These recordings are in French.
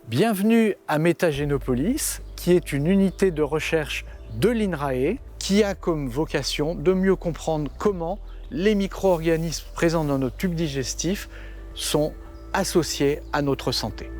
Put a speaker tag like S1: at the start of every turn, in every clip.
S1: Bienvenue à Métagénopolis, qui est une unité de recherche de l'INRAE qui a comme vocation de mieux comprendre comment les micro-organismes présents dans notre tube digestif sont associés à notre santé.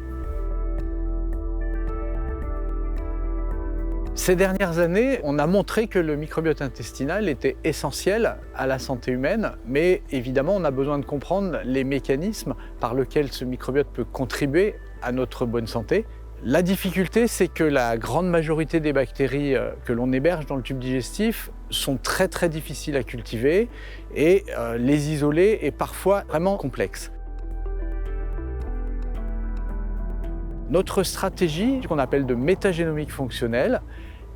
S1: Ces dernières années, on a montré que le microbiote intestinal était essentiel à la santé humaine, mais évidemment, on a besoin de comprendre les mécanismes par lesquels ce microbiote peut contribuer à notre bonne santé. La difficulté, c'est que la grande majorité des bactéries que l'on héberge dans le tube digestif sont très difficiles à cultiver et les isoler est parfois vraiment complexe. Notre stratégie, qu'on appelle de métagénomique fonctionnelle,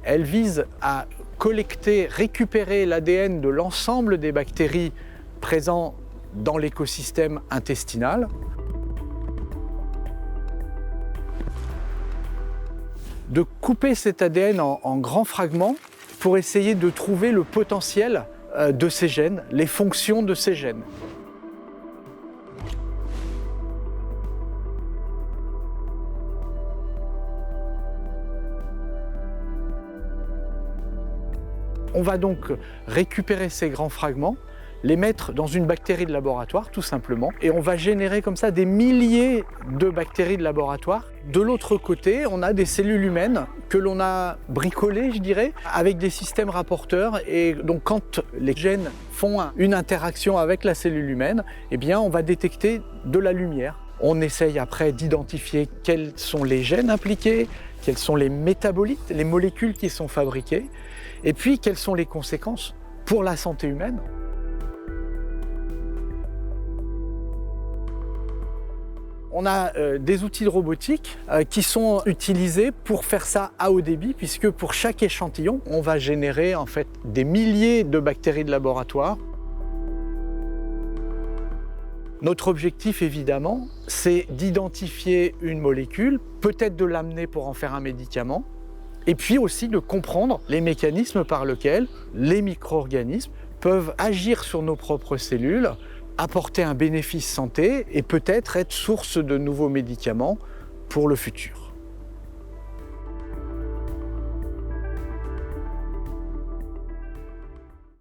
S1: elle vise à collecter, récupérer l'ADN de l'ensemble des bactéries présentes dans l'écosystème intestinal, de couper cet ADN en grands fragments pour essayer de trouver le potentiel de ces gènes, les fonctions de ces gènes. On va donc récupérer ces grands fragments, les mettre dans une bactérie de laboratoire tout simplement, et on va générer comme ça des milliers de bactéries de laboratoire. De l'autre côté, on a des cellules humaines que l'on a bricolées, je dirais, avec des systèmes rapporteurs, et donc quand les gènes font une interaction avec la cellule humaine, eh bien on va détecter de la lumière. On essaye après d'identifier quels sont les gènes impliqués, quels sont les métabolites, les molécules qui sont fabriquées, et puis quelles sont les conséquences pour la santé humaine. On a des outils de robotique qui sont utilisés pour faire ça à haut débit, puisque pour chaque échantillon, on va générer en fait des milliers de bactéries de laboratoire. Notre objectif, évidemment, c'est d'identifier une molécule, peut-être de l'amener pour en faire un médicament, et puis aussi de comprendre les mécanismes par lesquels les micro-organismes peuvent agir sur nos propres cellules, apporter un bénéfice santé et peut-être être source de nouveaux médicaments pour le futur.